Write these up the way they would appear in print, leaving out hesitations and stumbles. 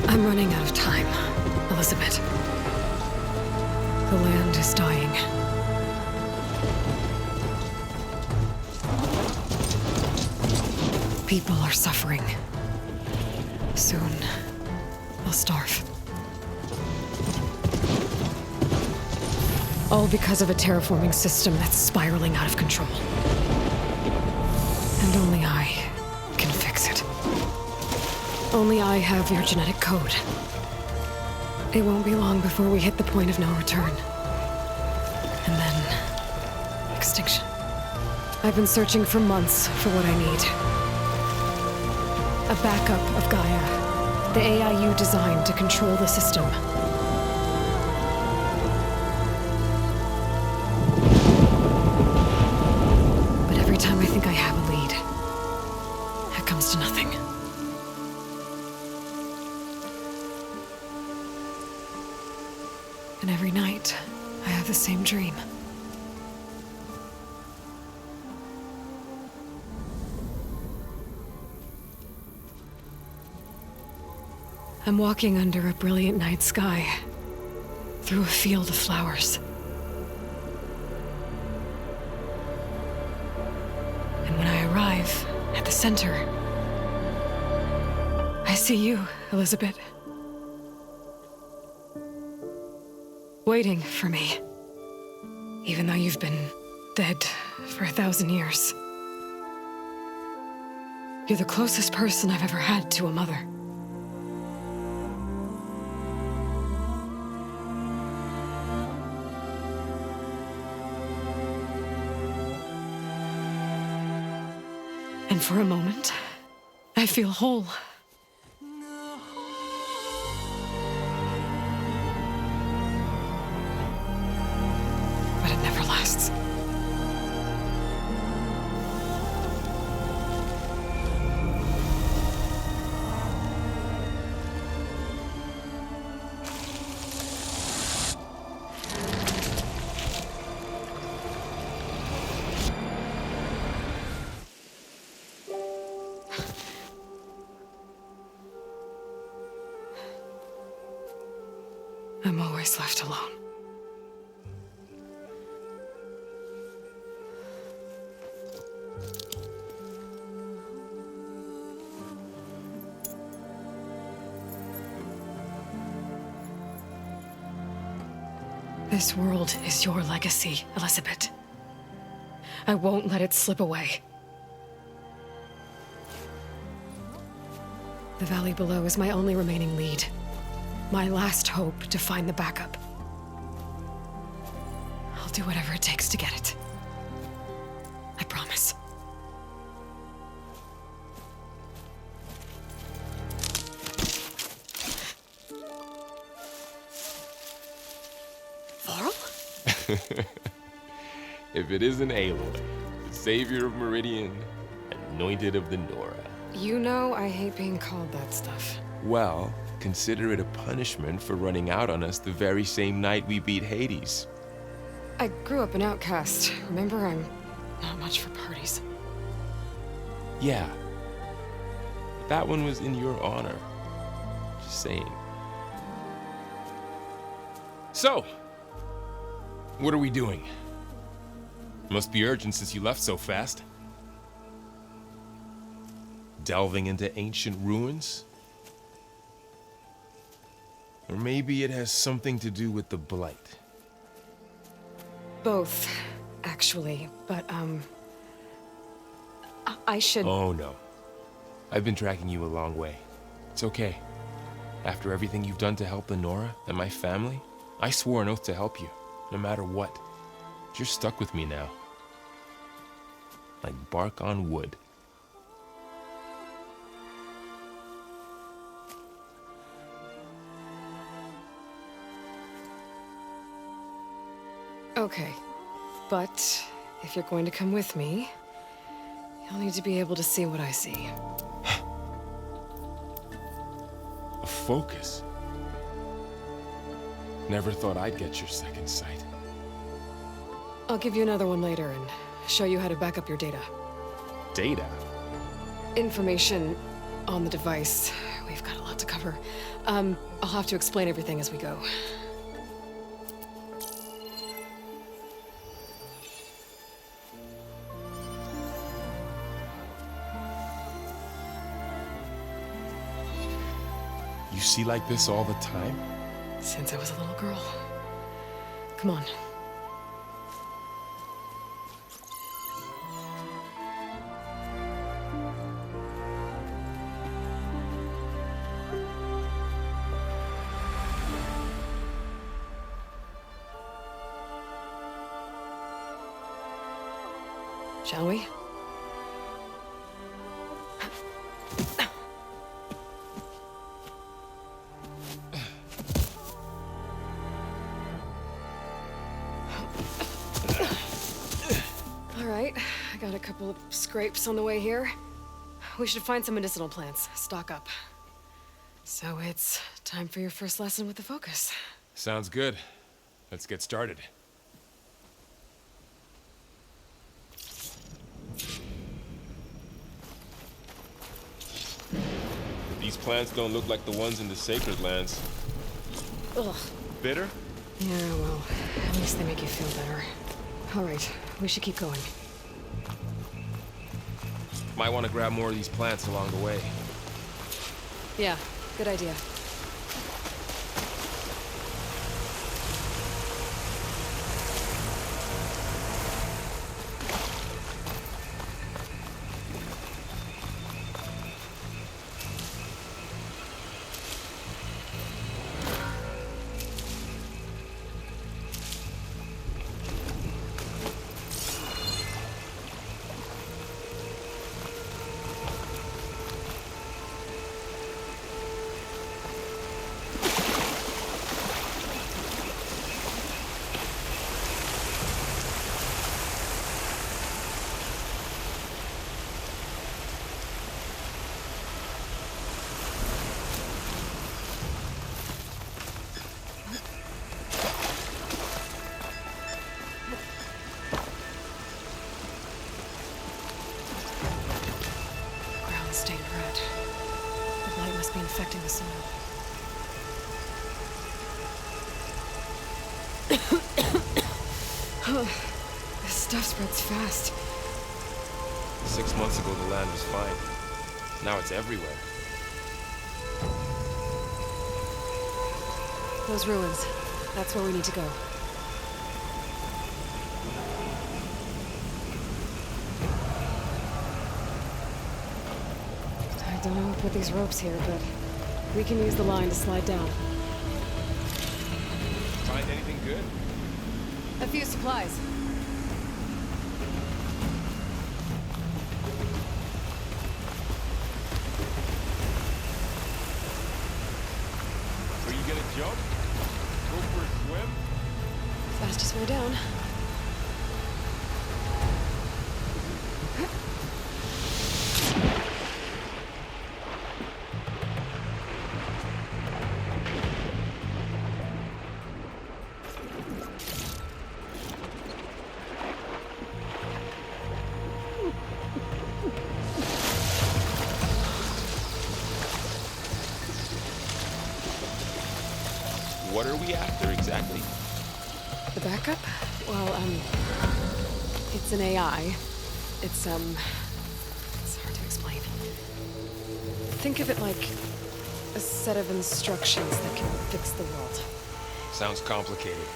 I'm running out of time, Elizabeth. The land is dying. People are suffering. Soon, they'll starve. All because of a terraforming system that's spiraling out of control. And only I can fix it. Only I have your genetic code. It won't be long before we hit the point of no return. And then... extinction. I've been searching for months for what I need. A backup of Gaia. The AI you designed to control the system. But every time I think I have a lead, it comes to nothing. And every night, I have the same dream. I'm walking under a brilliant night sky, through a field of flowers. And when I arrive at the center, I see you, Elizabeth. Waiting for me. Even though you've been dead for 1,000 years. You're the closest person I've ever had to a mother. And for a moment, I feel whole. But it never lasts. I'm always left alone. This world is your legacy, Elizabeth. I won't let it slip away. The valley below is my only remaining lead. My last hope to find the backup. I'll do whatever it takes to get it. I promise. Laurel? If it isn't Aloy, the savior of Meridian, anointed of the Nora. You know I hate being called that stuff. Well, consider it a punishment for running out on us the very same night we beat Hades. I grew up an outcast. Remember, I'm not much for parties. Yeah. That one was in your honor. Just saying. So, what are we doing? Must be urgent since you left so fast. Delving into ancient ruins? Or maybe it has something to do with the Blight. Both, actually, but, I should... Oh, no. I've been tracking you a long way. It's okay. After everything you've done to help the Nora and my family, I swore an oath to help you, no matter what. You're stuck with me now. Like bark on wood. Okay. But if you're going to come with me, you'll need to be able to see what I see. A focus? Never thought I'd get your second sight. I'll give you another one later and show you how to back up your data. Data? Information on the device. We've got a lot to cover. I'll have to explain everything as we go. You see like this all the time? Since I was a little girl. Come on. Shall we? All right, I got a couple of scrapes on the way here. We should find some medicinal plants, stock up. So it's time for your first lesson with the focus. Sounds good. Let's get started. These plants don't look like the ones in the sacred lands. Ugh. Bitter? Yeah, well, at least they make you feel better. All right, we should keep going. Might want to grab more of these plants along the way. Yeah, good idea. Stained red. The light must be infecting the soil. This stuff spreads fast. 6 months ago, the land was fine. Now it's everywhere. Those ruins. That's where we need to go. I don't know who put these ropes here, but we can use the line to slide down. Find anything good? A few supplies. Are you gonna jump? Go for a swim? Fastest way down. What are we after exactly? The backup? Well, it's an AI. It's hard to explain. Think of it like a set of instructions that can fix the world. Sounds complicated.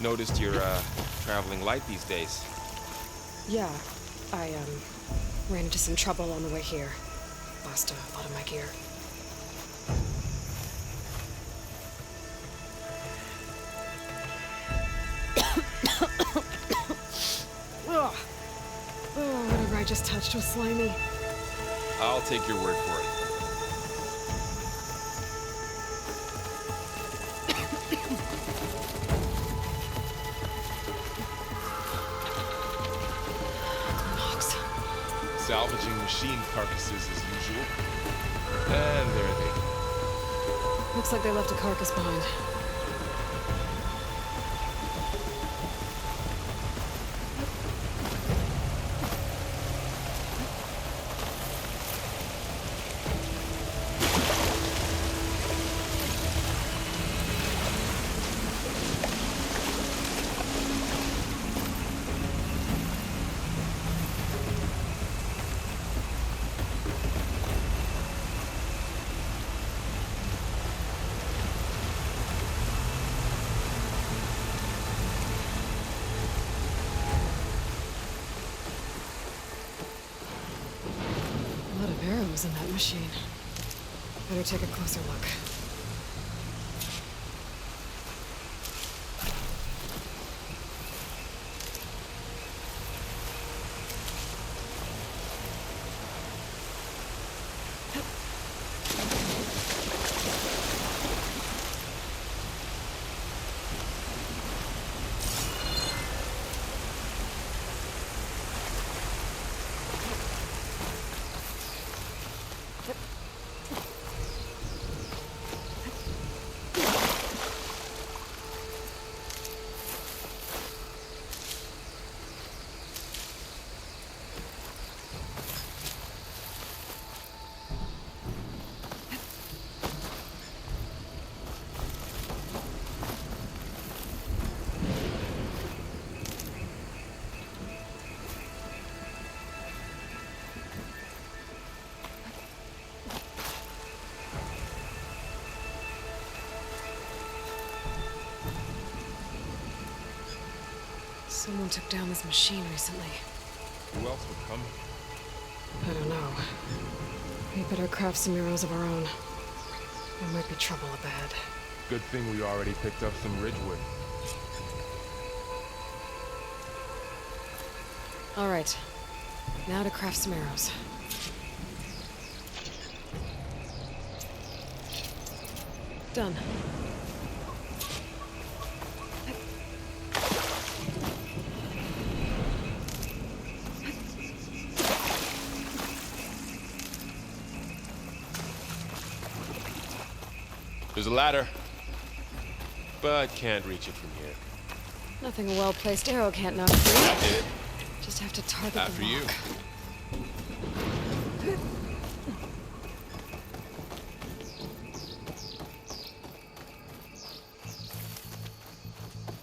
Noticed you're, traveling light these days. Yeah, I, ran into some trouble on the way here. Lost a lot of my gear. Ugh. Oh, whatever I just touched was slimy. I'll take your word for salvaging machine carcasses as usual. And there they go. Looks like they left a carcass behind. Arrows in that machine. Better take a closer look. Someone took down this machine recently. Who else would come? I don't know. We better craft some arrows of our own. There might be trouble up ahead. Good thing we already picked up some ridgewood. All right. Now to craft some arrows. Done. There's a ladder, but can't reach it from here. Nothing a well-placed arrow can't knock through. That did it. Just have to target After the you. rock.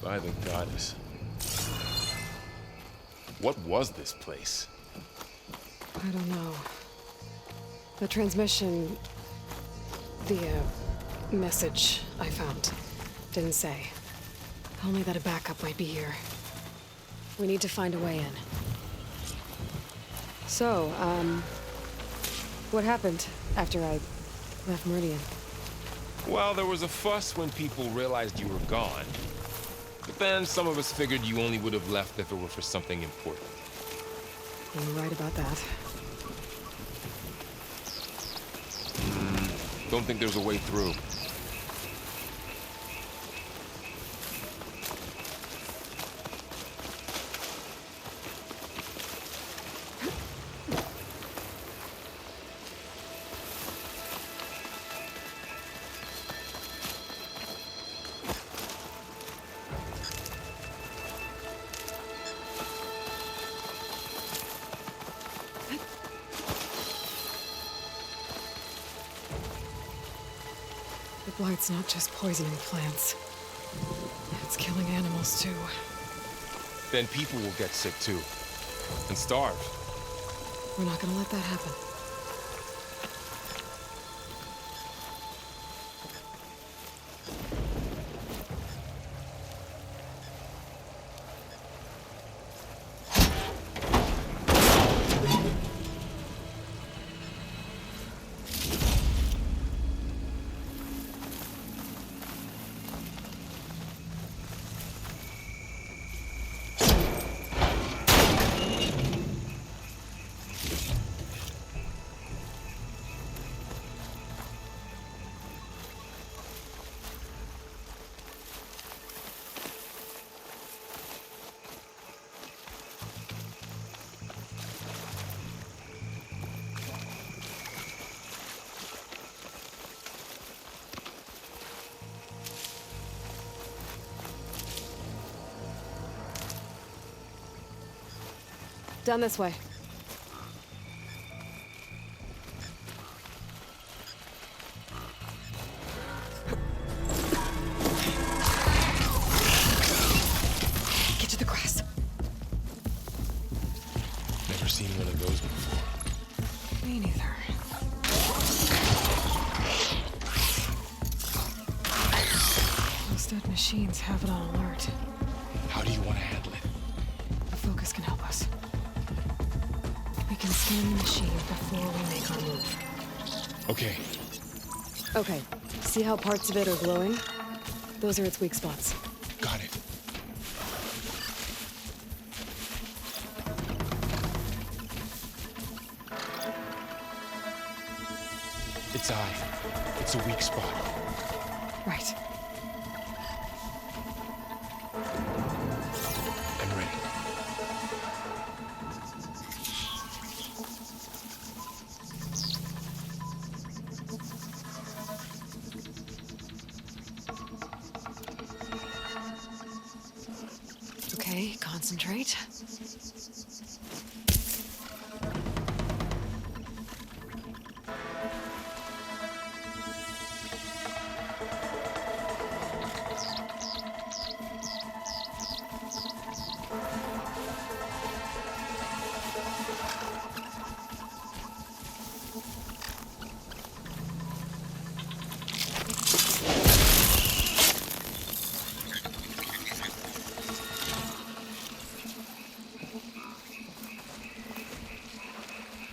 By the goddess. What was this place? I don't know. The transmission... the, message I found didn't say. Only that a backup might be here. We need to find a way in. So, what happened after I left Meridian? Well, there was a fuss when people realized you were gone. But then some of us figured you only would have left if it were for something important. You're right about that. Don't think there's a way through. The blight's not just poisoning plants. It's killing animals, too. Then people will get sick too. And starve. We're not gonna let that happen. Down this way. Get to the grass. Never seen one of those before. Me neither. Those dead machines have it on alert. How do you want to handle it? The focus can help us. We can scan the machine before we make our move. Okay. Okay, see how parts of it are glowing? Those are its weak spots. Got it. Its eye. It's a weak spot. Right. I'm ready. Okay, concentrate.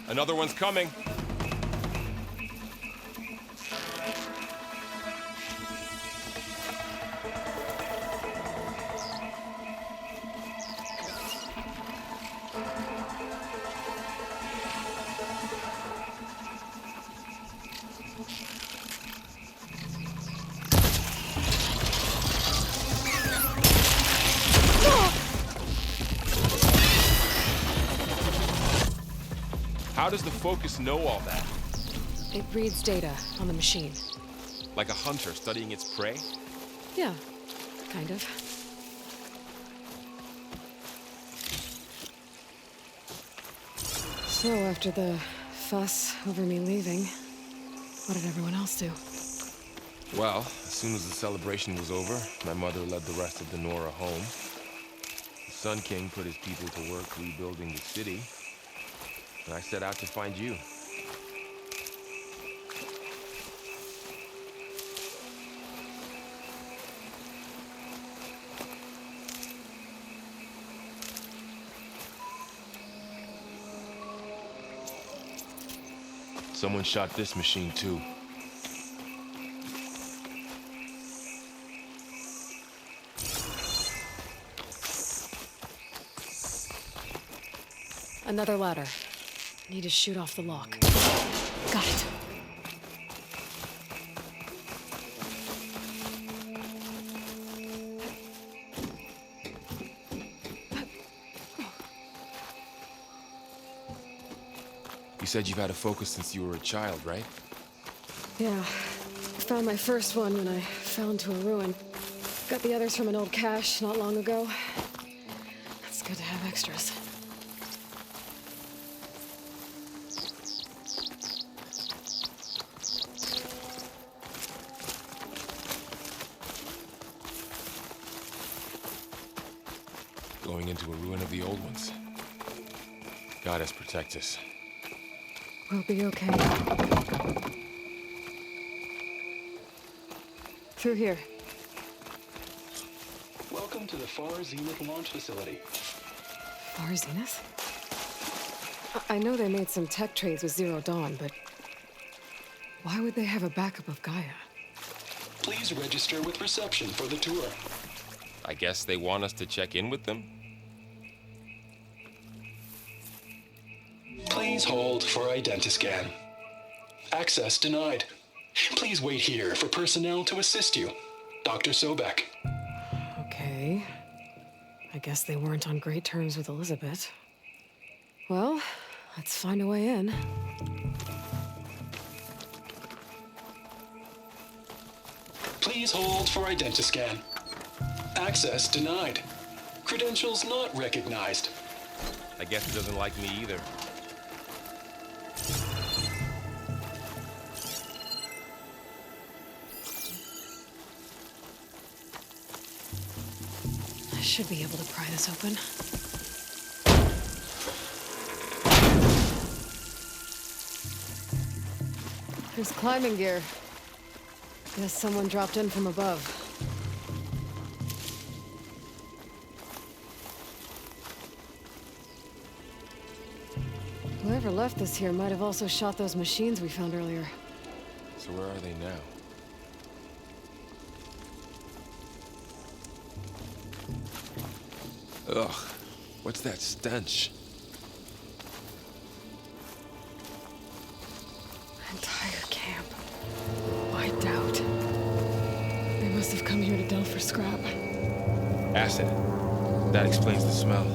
Another one's coming. How does the focus know all that? It reads data on the machine. Like a hunter studying its prey? Yeah, kind of. So, after the fuss over me leaving, what did everyone else do? Well, as soon as the celebration was over, my mother led the rest of the Nora home. The Sun King put his people to work rebuilding the city, and I set out to find you. Someone shot this machine too. Another ladder. Need to shoot off the lock. Got it. You said you've had a focus since you were a child, right? Yeah. I found my first one when I fell into a ruin. Got the others from an old cache not long ago. It's good to have extras. Going into a ruin of the old ones. Goddess protect us. We'll be okay. Through here. Welcome to the Far Zenith launch facility. Far Zenith? I know they made some tech trades with Zero Dawn, but why would they have a backup of Gaia? Please register with reception for the tour. I guess they want us to check in with them. Please hold for identiscan. Access denied. Please wait here for personnel to assist you. Dr. Sobek. Okay. I guess they weren't on great terms with Elizabeth. Well, let's find a way in. Please hold for identiscan. Access denied. Credentials not recognized. I guess it doesn't like me either. I should be able to pry this open. There's climbing gear. Guess someone dropped in from above. Whoever left this here might have also shot those machines we found earlier. So where are they now? Ugh, what's that stench? Entire camp. Wiped out. They must have come here to delve for scrap. Acid. That explains the smell.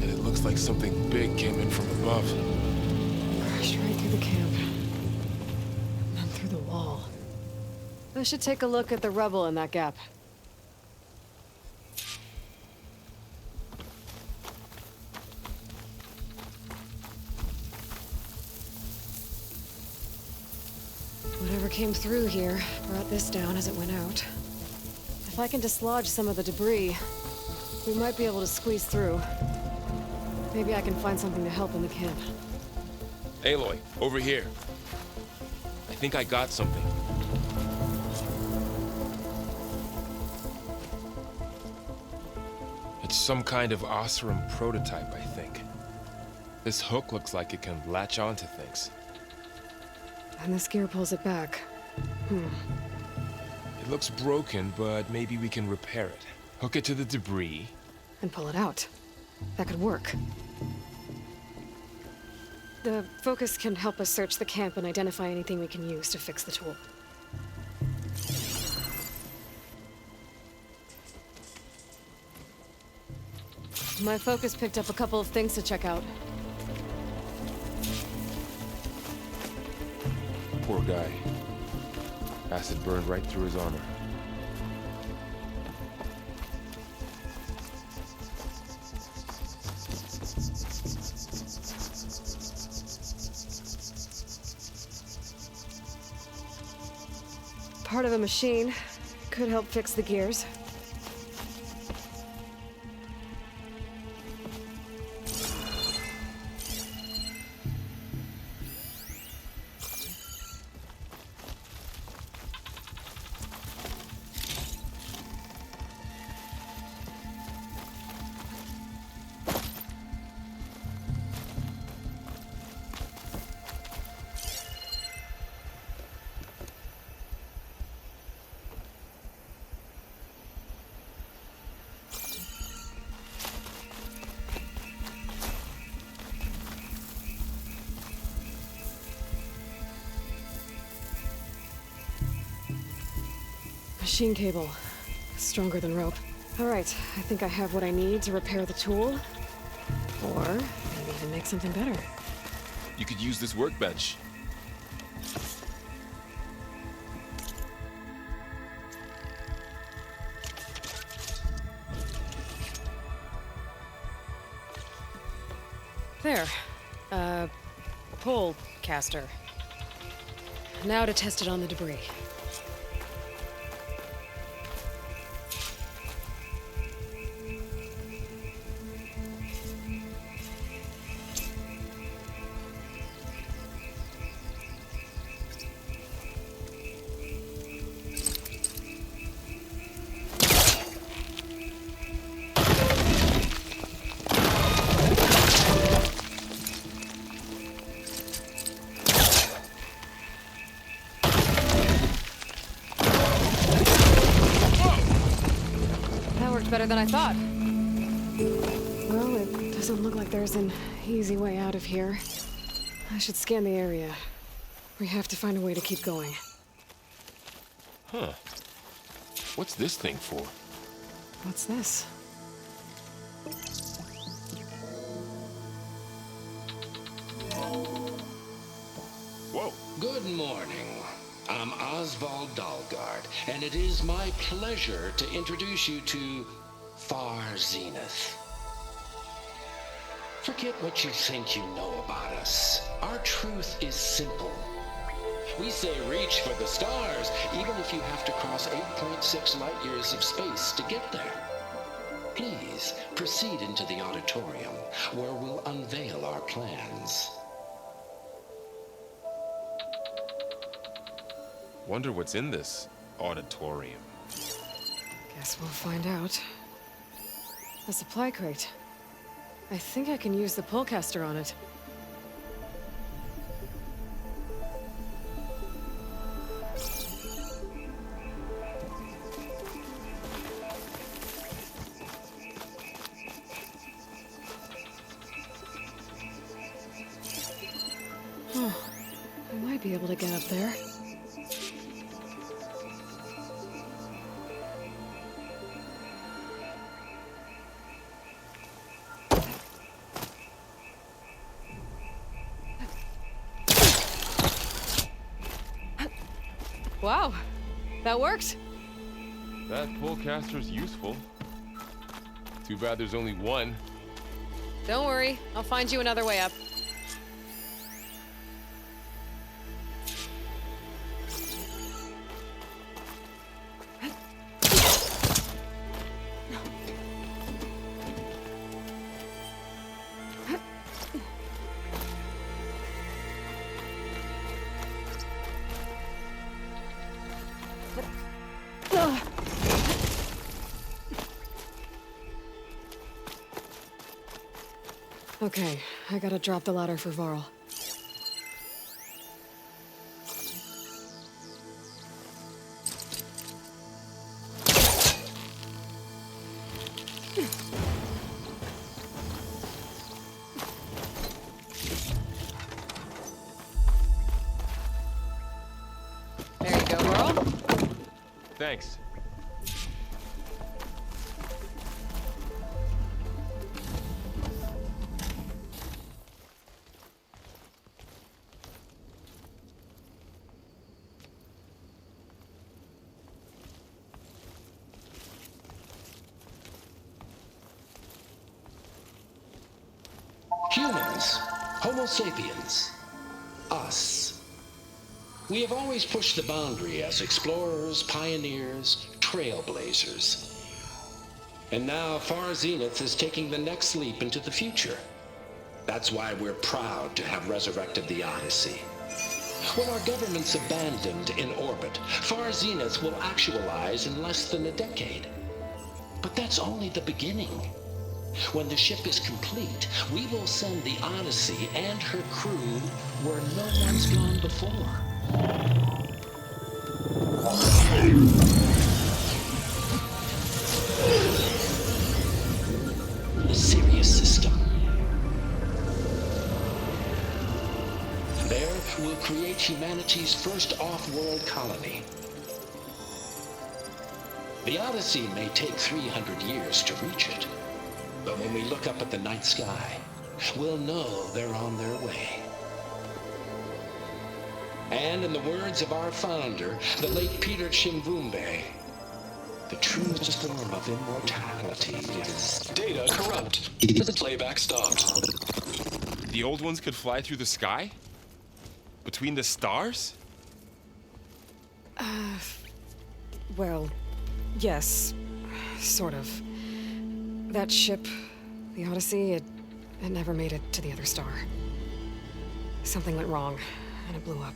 And it looks like something big came in from above. Crashed right through the camp. And then through the wall. I should take a look at the rubble in that gap. Whatever came through here brought this down as it went out. If I can dislodge some of the debris, we might be able to squeeze through. Maybe I can find something to help in the camp. Aloy, over here. I think I got something. It's some kind of Oseram prototype, I think. This hook looks like it can latch onto things. And this gear pulls it back. It looks broken, but maybe we can repair it. Hook it to the debris. And pull it out. That could work. The focus can help us search the camp and identify anything we can use to fix the tool. My focus picked up a couple of things to check out. Poor guy. Acid burned right through his armor. Part of a machine. Could help fix the gears. Machine cable. Stronger than rope. All right, I think I have what I need to repair the tool. Or maybe even make something better. You could use this workbench. There. Pole caster. Now to test it on the debris. Better than I thought. Well, it doesn't look like there's an easy way out of here. I should scan the area. We have to find a way to keep going. Huh. What's this thing for? What's this? Whoa. Good morning. I'm Oswald Dalgard, and it is my pleasure to introduce you to Far Zenith. Forget what you think you know about us. Our truth is simple. We say reach for the stars, even if you have to cross 8.6 light years of space to get there. Please proceed into the auditorium, where we'll unveil our plans. Wonder what's in this auditorium. Guess we'll find out. A supply crate. I think I can use the pullcaster on it. Huh. I might be able to get up there. Wow, that worked. That pullcaster's useful. Too bad there's only one. Don't worry, I'll find you another way up. Okay, I gotta drop the ladder for Varl. There you go, Varl. Thanks. Humans, Homo sapiens, us. We have always pushed the boundary as explorers, pioneers, trailblazers. And now Far Zenith is taking the next leap into the future. That's why we're proud to have resurrected the Odyssey. When our government's abandoned in orbit, Far Zenith will actualize in less than a decade. But that's only the beginning. When the ship is complete, we will send the Odyssey and her crew where no one's gone before. The Sirius system. There, we'll create humanity's first off-world colony. The Odyssey may take 300 years to reach it. But when we look up at the night sky, we'll know they're on their way. And in the words of our founder, the late Peter Chimvumbe, the truest form of immortality is... Data corrupt. Playback stopped. The old ones could fly through the sky? Between the stars? Well, yes, sort of. That ship, the Odyssey, it never made it to the other star. Something went wrong, and it blew up.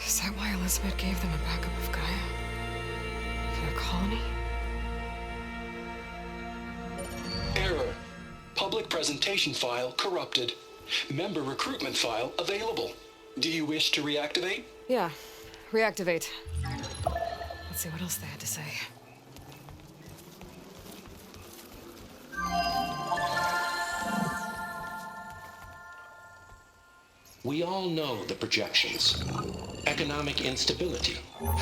Is that why Elizabeth gave them a backup of Gaia? For their colony? Error. Public presentation file corrupted. Member recruitment file available. Do you wish to reactivate? Yeah, reactivate. Let's see what else they had to say. We all know the projections. Economic instability,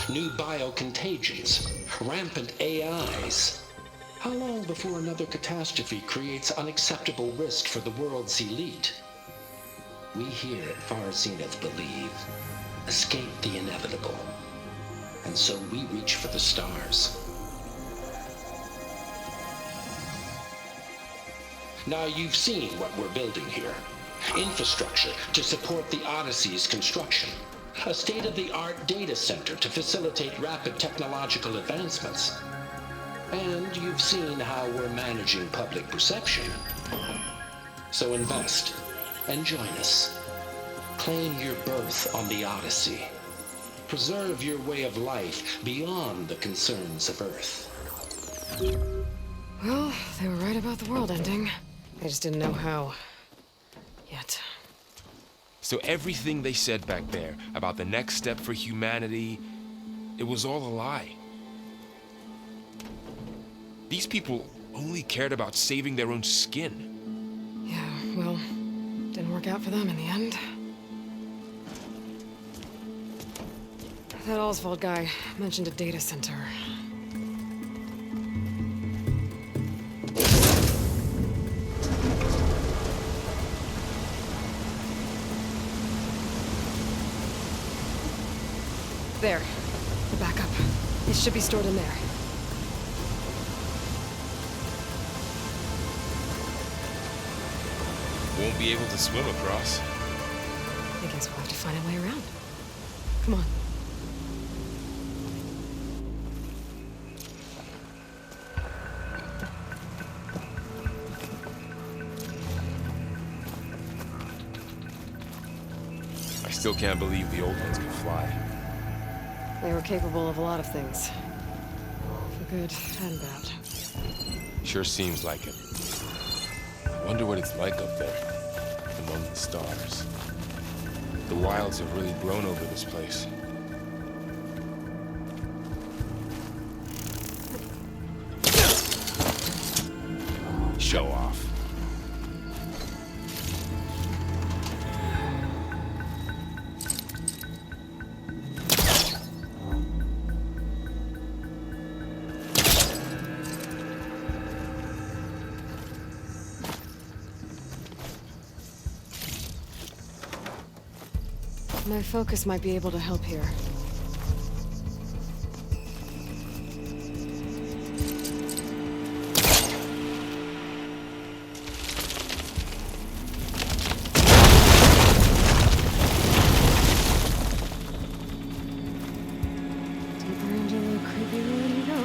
new biocontagions, rampant AIs. How long before another catastrophe creates unacceptable risk for the world's elite? We here at Far Zenith believe, escape the inevitable. And so we reach for the stars. Now you've seen what we're building here. Infrastructure to support the Odyssey's construction. A state-of-the-art data center to facilitate rapid technological advancements. And you've seen how we're managing public perception. So invest and join us. Claim your berth on the Odyssey. Preserve your way of life beyond the concerns of Earth. Well, they were right about the world ending. I just didn't know how. Yet. So everything they said back there about the next step for humanity, it was all a lie. These people only cared about saving their own skin. Yeah, well, didn't work out for them in the end. That Oswald guy mentioned a data center. There. The backup. It should be stored in there. Won't be able to swim across. I guess we'll have to find a way around. Come on. I still can't believe the old ones could fly. They were capable of a lot of things. For good and bad. Sure seems like it. I wonder what it's like up there, among the stars. The wilds have really grown over this place. Show off. My focus might be able to help here. Deeper into the creepy one you go.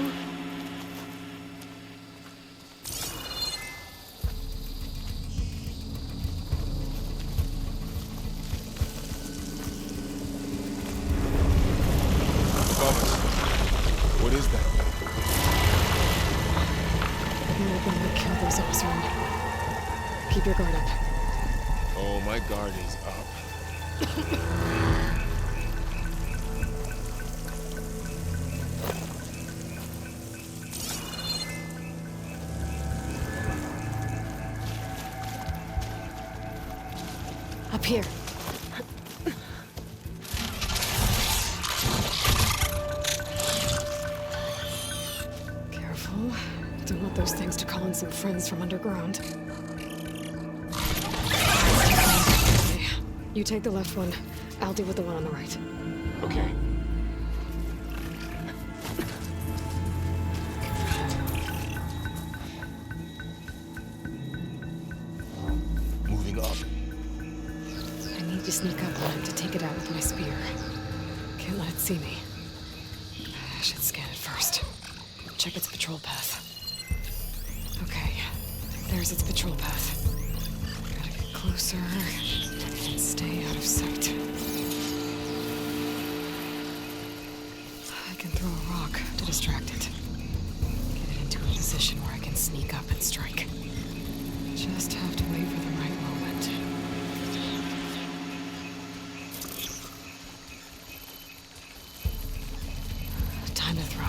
What is that? You're the one that killed those Osram. Keep your guard up. Oh, my guard is up. Up here. Careful. Don't want those things to call in some friends from underground. Okay. You take the left one. I'll deal with the one on the right. Okay. Moving up. I need to sneak up on it to take it out with my spear. Can't let it see me. I should scan it first. Check its patrol path. Okay, there's its patrol path. Gotta get closer and stay out of sight. I can throw a rock to distract it. Get it into a position where I can sneak up and strike. Just have to wait for the right moment. Time to throw.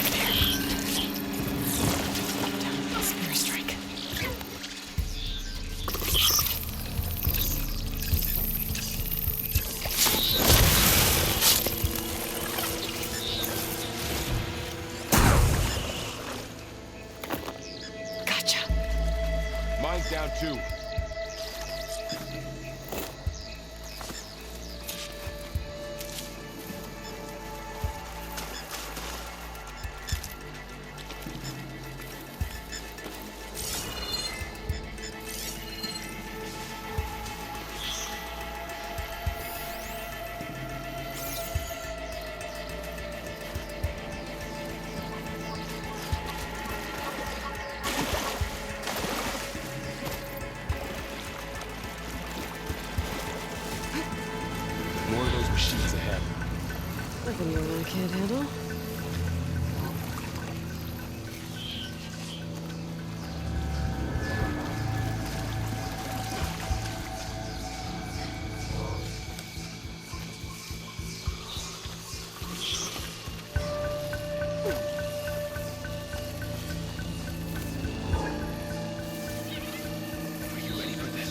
There. Down with the spear strike. down two. More of those machines ahead. Nothing your one can't handle. Are you ready for this?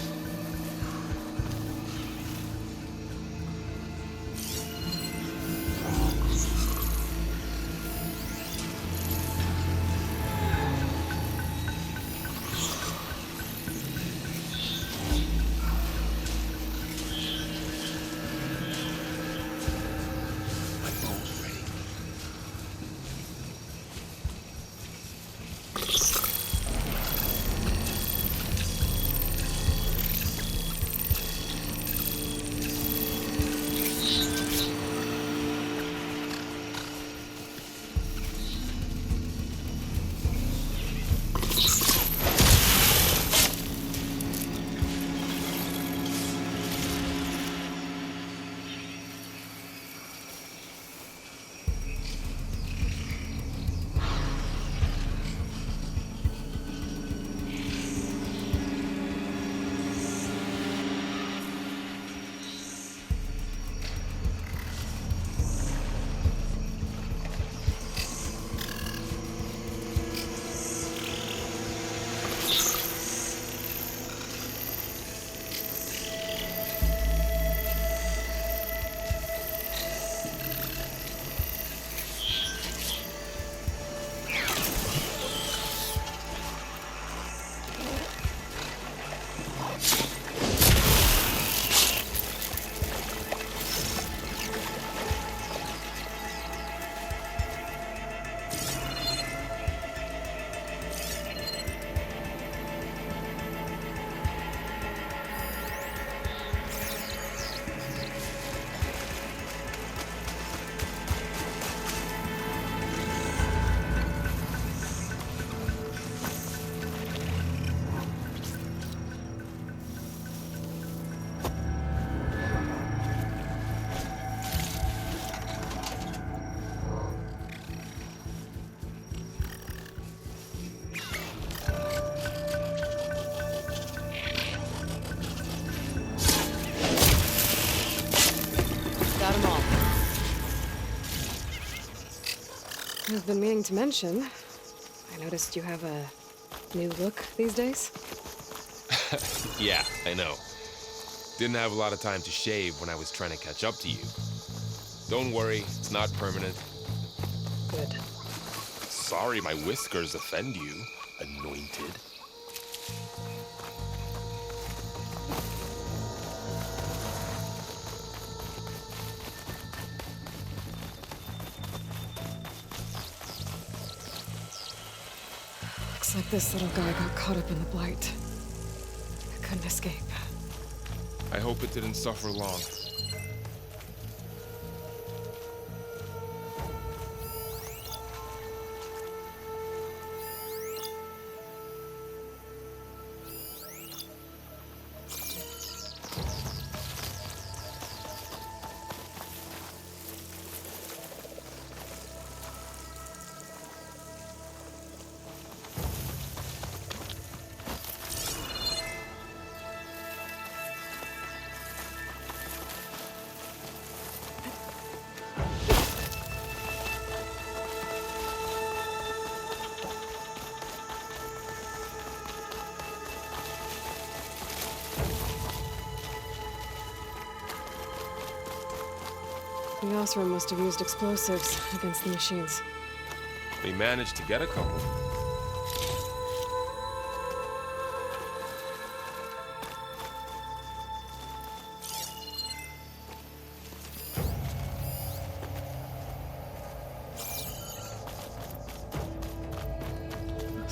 My bow's ready. Got 'em all. I've been meaning to mention, I noticed you have a new look these days. Yeah, I know. Didn't have a lot of time to shave when I was trying to catch up to you. Don't worry, it's not permanent. Good. Sorry my whiskers offend you, anointed. Looks like this little guy got caught up in the blight. Couldn't escape. I hope it didn't suffer long. The Osram must have used explosives against the machines. We managed to get a couple.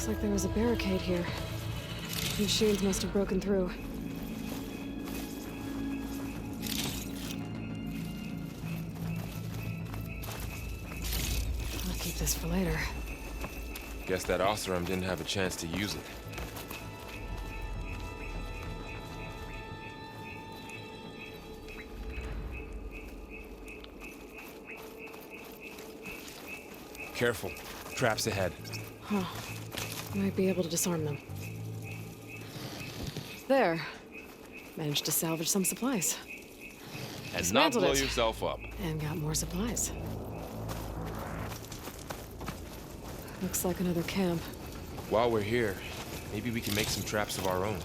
Looks like there was a barricade here. Machines must have broken through. I'll keep this for later. Guess that Oseram didn't have a chance to use it. Careful. Traps ahead. Huh. Might be able to disarm them. There. Managed to salvage some supplies. And not Dismantled blow it. yourself up. And got more supplies. Looks like another camp. While we're here, maybe we can make some traps of our own.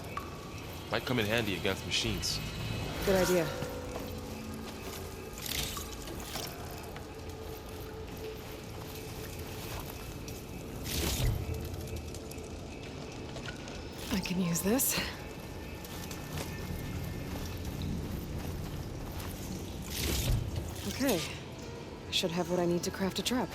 Might come in handy against machines. Good idea. I can use this. Okay. I should have what I need to craft a trap.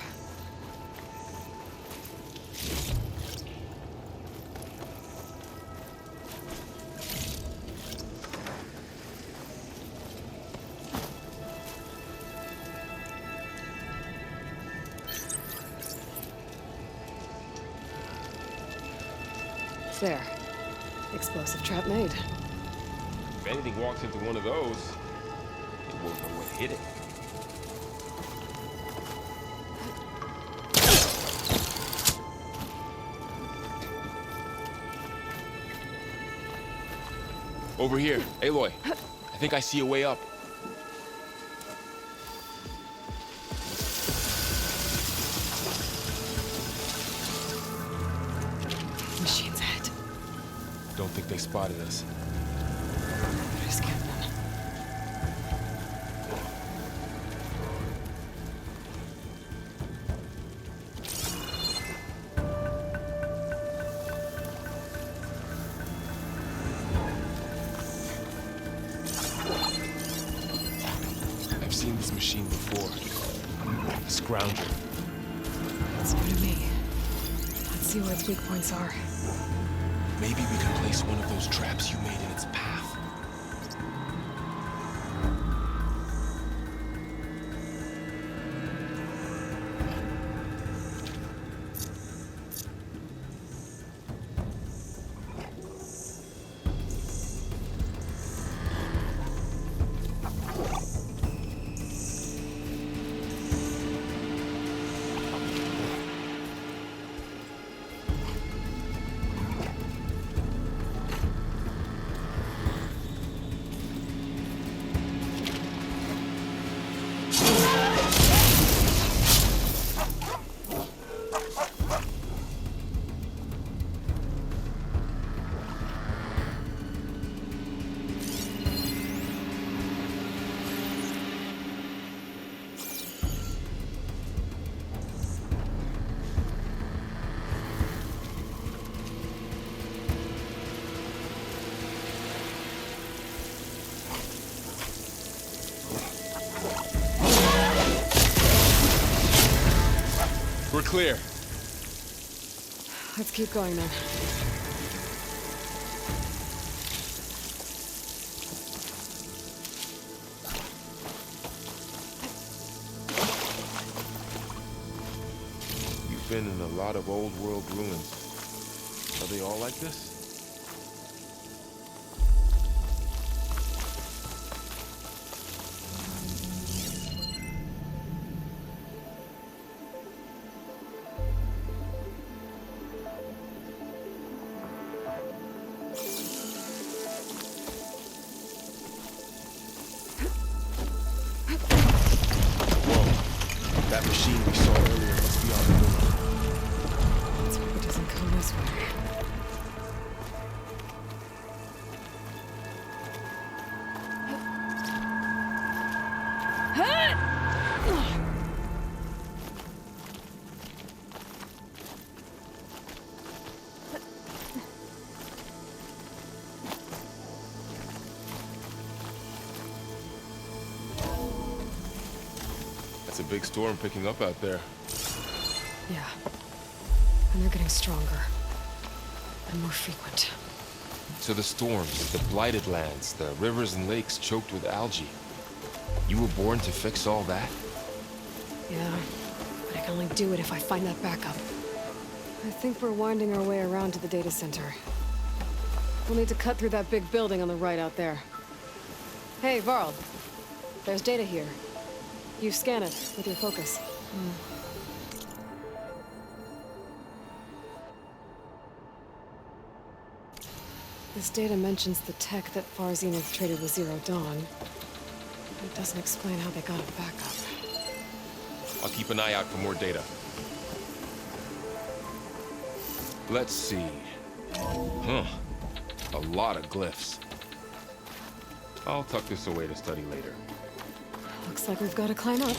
There. Explosive trap made. If anything walks into one of those, it won't know what hit it. Over here, Aloy. I think I see a way up. Machine's ahead. Don't think they spotted us. I scared them. I've seen this machine before. A scrounger. It's new to me. Let's see where its weak points are. Maybe we can place one of those traps you made in its path. We're clear. Let's keep going then. You've been in a lot of old world ruins. Are they all like this? Whoa. That machine we saw earlier must be on the move. Let's hope it doesn't come this way. It's a big storm picking up out there. Yeah. And they're getting stronger. and more frequent. So the storms, the blighted lands, the rivers and lakes choked with algae. You were born to fix all that? Yeah, but I can only do it if I find that backup. I think we're winding our way around to the data center. We'll need to cut through that big building on the right out there. Hey, Varl. There's data here. You scan it with your focus. This data mentions the tech that Far Zenith traded with Zero Dawn. It doesn't explain how they got it back up. I'll keep an eye out for more data. Let's see. Huh. A lot of glyphs. I'll tuck this away to study later. Looks like we've got to climb up.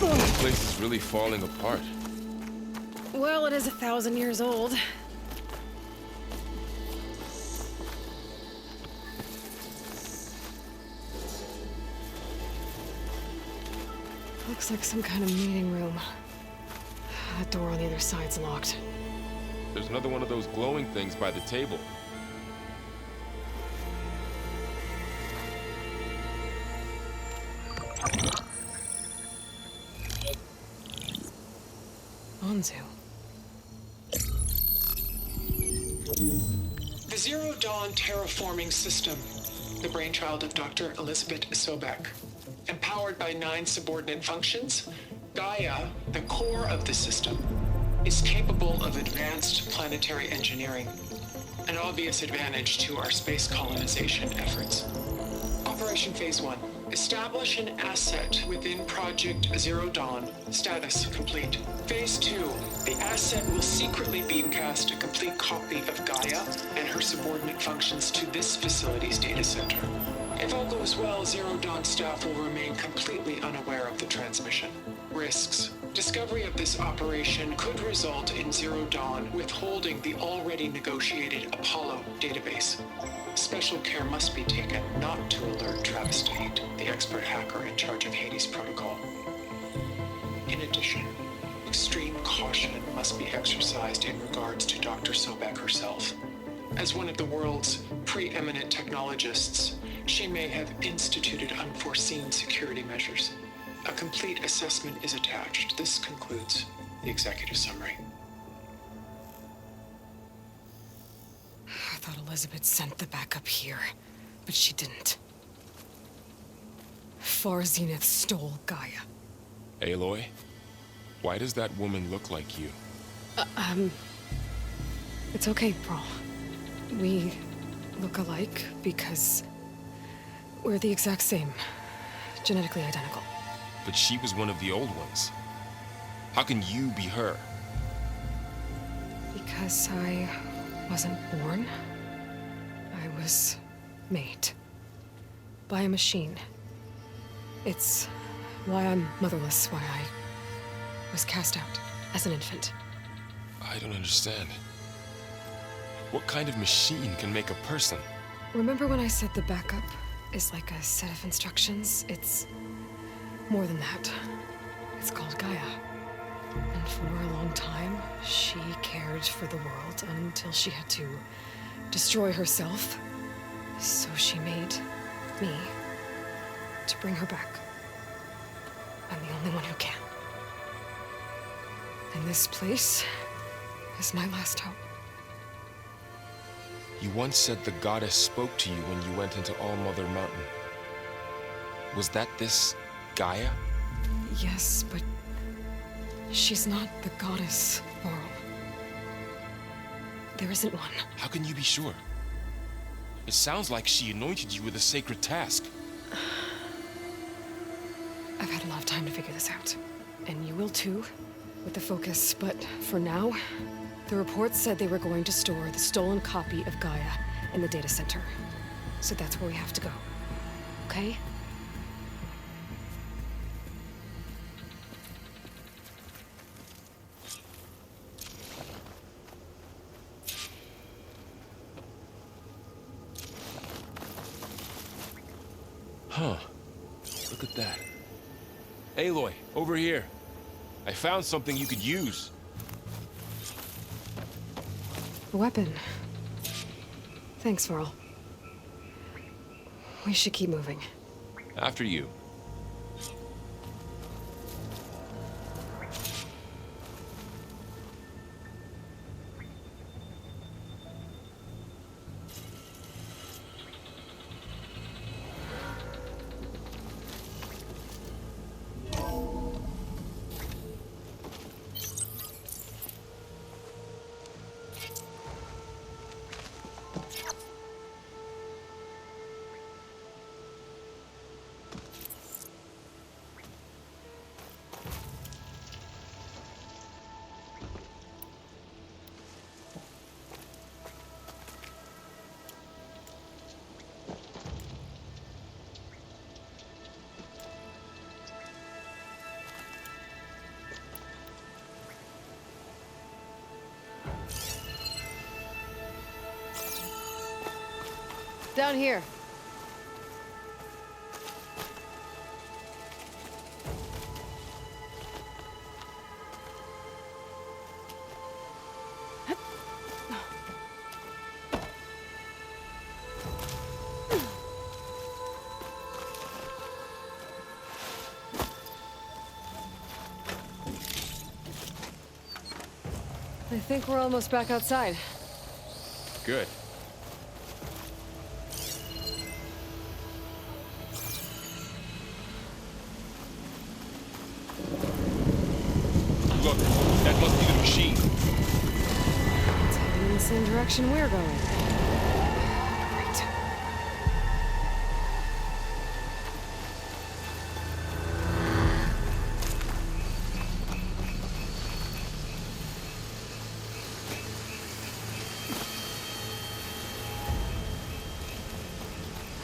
This place is really falling apart. Well, it is 1,000 years old. Looks like some kind of meeting room. That door on the other side's locked. There's another one of those glowing things by the table. Onzu. The Zero Dawn terraforming system, the brainchild of Dr. Elizabeth Sobek. Empowered by 9 subordinate functions, Gaia, the core of the system, is capable of advanced planetary engineering, an obvious advantage to our space colonization efforts. Operation Phase 1. Establish an asset within Project Zero Dawn. Status complete. Phase 2. The asset will secretly beamcast a complete copy of Gaia and her subordinate functions to this facility's data center. If all goes well, Zero Dawn staff will remain completely unaware of the transmission. Risks. Discovery of this operation could result in Zero Dawn withholding the already negotiated Apollo database. Special care must be taken not to alert Travis Tate, the expert hacker in charge of Hades Protocol. In addition, extreme caution must be exercised in regards to Dr. Sobek herself. As one of the world's preeminent technologists, she may have instituted unforeseen security measures. A complete assessment is attached. This concludes the executive summary. I thought Elizabeth sent the backup here, but she didn't. Far Zenith stole Gaia. Aloy? Why does that woman look like you? It's okay, Brawl. We look alike because we're the exact same. Genetically identical. But she was one of the old ones. How can you be her? Because I wasn't born. I was made. By a machine. It's why I'm motherless, why I was cast out as an infant. I don't understand. What kind of machine can make a person? Remember when I said the backup is like a set of instructions? It's more than that. It's called Gaia. And for a long time, she cared for the world until she had to destroy herself. So she made me to bring her back. I'm the only one who can. And this place is my last hope. You once said the goddess spoke to you when you went into All-Mother Mountain. Was that this Gaia? Yes, but she's not the goddess, Laurel. There isn't one. How can you be sure? It sounds like she anointed you with a sacred task. I've had a lot of time to figure this out. And you will too, with the focus. But for now, the report said they were going to store the stolen copy of Gaia in the data center. So that's where we have to go. Okay? Huh. Look at that. Aloy, over here. I found something you could use. A weapon. Thanks, Varl. We should keep moving. After you. Down here. I think we're almost back outside. Good. Look, that must be the machine. It's heading in the same direction we're going. Great.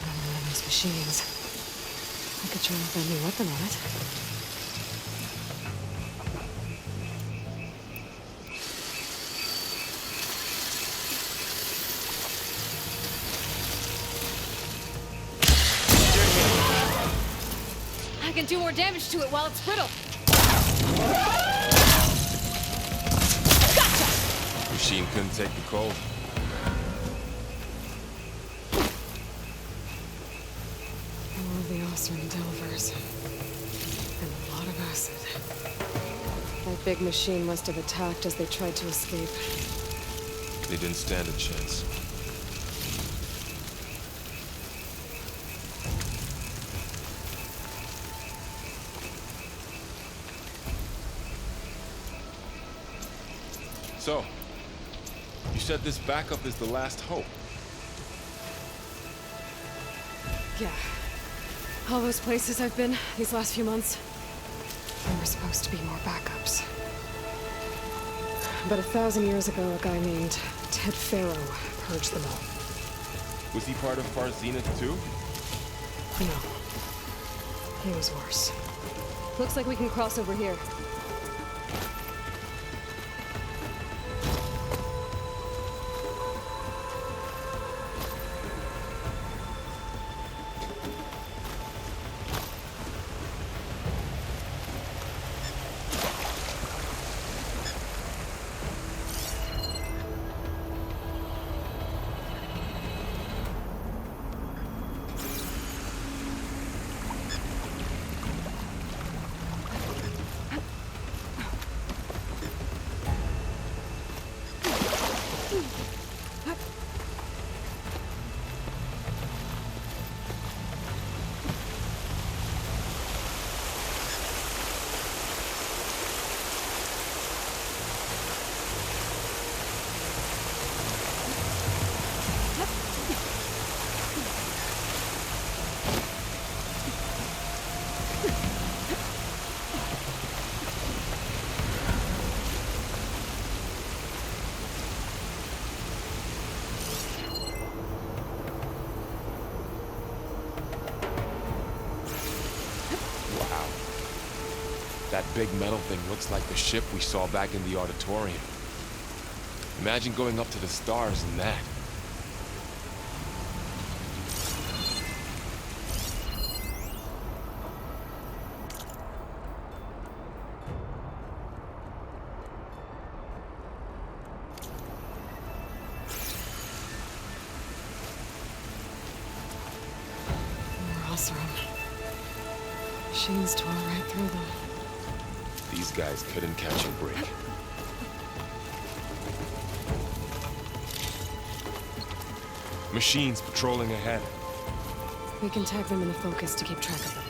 One of those machines. I could try and find a weapon on it. I can do more damage to it while it's brittle. Gotcha! Machine couldn't take the cold. All of the Osran Delvers. And a lot of acid. That big machine must have attacked as they tried to escape. They didn't stand a chance. So, you said this backup is the last hope. Yeah. All those places I've been these last few months, there were supposed to be more backups. But 1,000 years ago, a guy named Ted Faro purged them all. Was he part of Far Zenith too? No. He was worse. Looks like we can cross over here. That big metal thing looks like the ship we saw back in the auditorium. Imagine going up to the stars in that. Machines tore right through them. These guys couldn't catch a break. Machines patrolling ahead. We can tag them in the focus to keep track of them.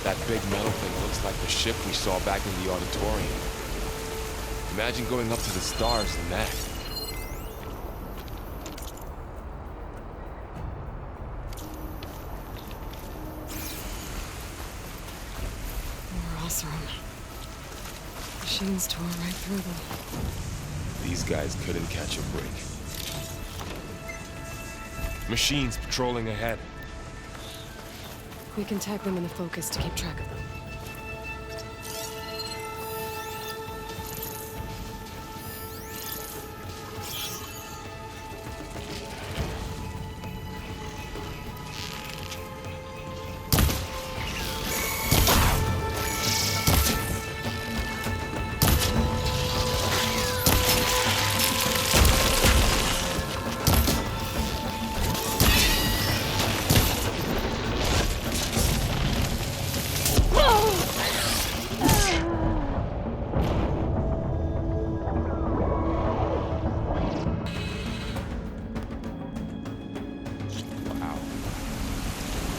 That big metal thing looks like the ship we saw back in the auditorium. Imagine going up to the stars in that. More Oseram. Machines tore right through them. These guys couldn't catch a break. Machines patrolling ahead. We can tag them in the focus to keep track of them.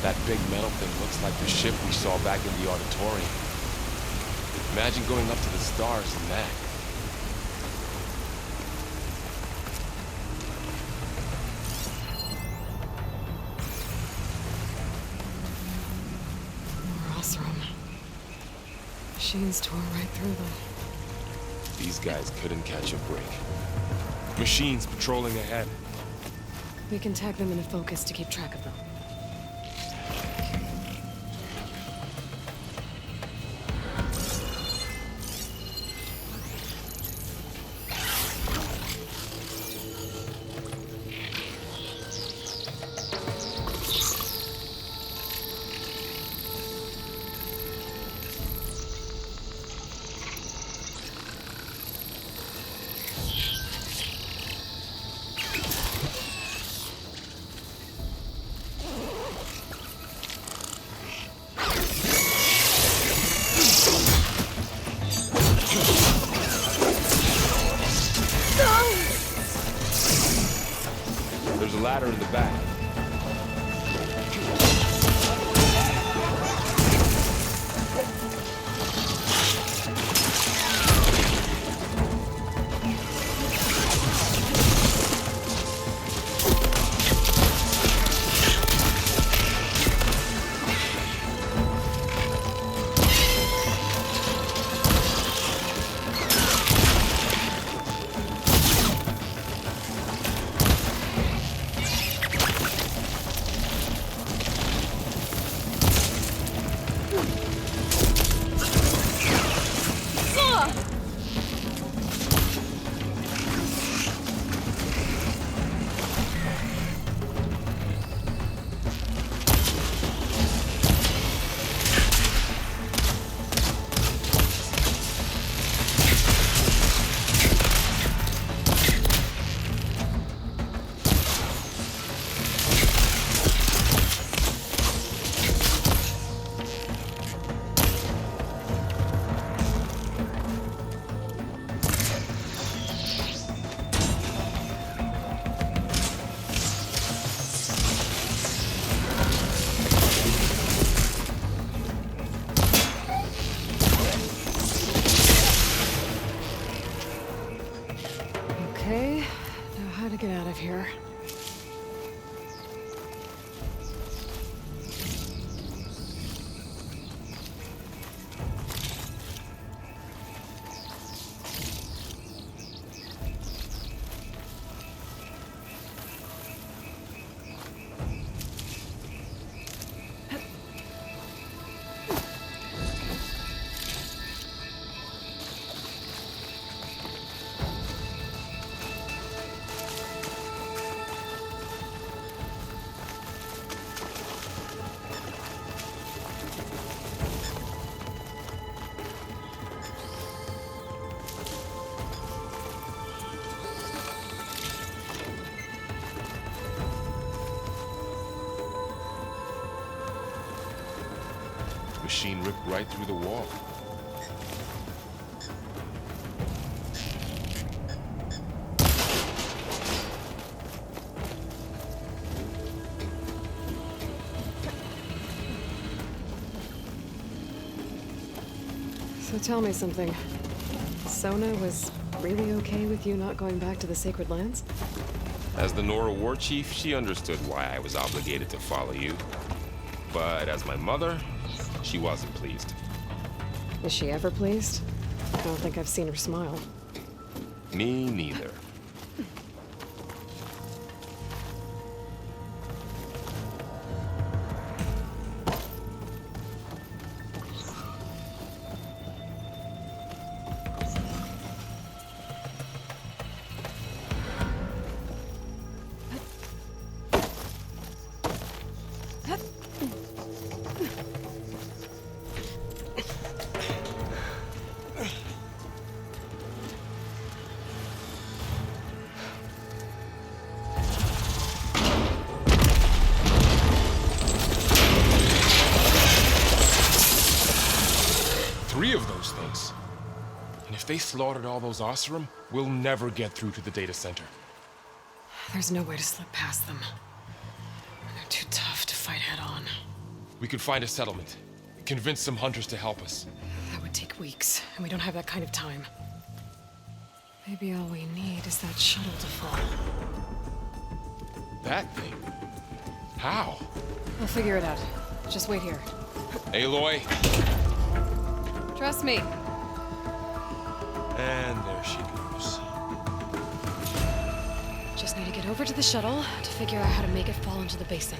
That big metal thing looks like the ship we saw back in the auditorium. Imagine going up to the stars in that. More Oseram. Machines tore right through them. These guys couldn't catch a break. Machines patrolling ahead. We can tag them in the focus to keep track of them. her. Machine ripped right through the wall. So tell me something. Sona was really okay with you not going back to the Sacred Lands? As the Nora war chief, she understood why I was obligated to follow you. But as my mother, she wasn't pleased. Is she ever pleased? I don't think I've seen her smile. Me neither. Three of those things. And if they slaughtered all those Oseram, we'll never get through to the data center. There's no way to slip past them. They're too tough to fight head on. We could find a settlement. Convince some hunters to help us. That would take weeks, and we don't have that kind of time. Maybe all we need is that shuttle to fall. That thing? How? I'll figure it out. Just wait here. Aloy. Trust me. And there she goes. Just need to get over to the shuttle to figure out how to make it fall into the basin.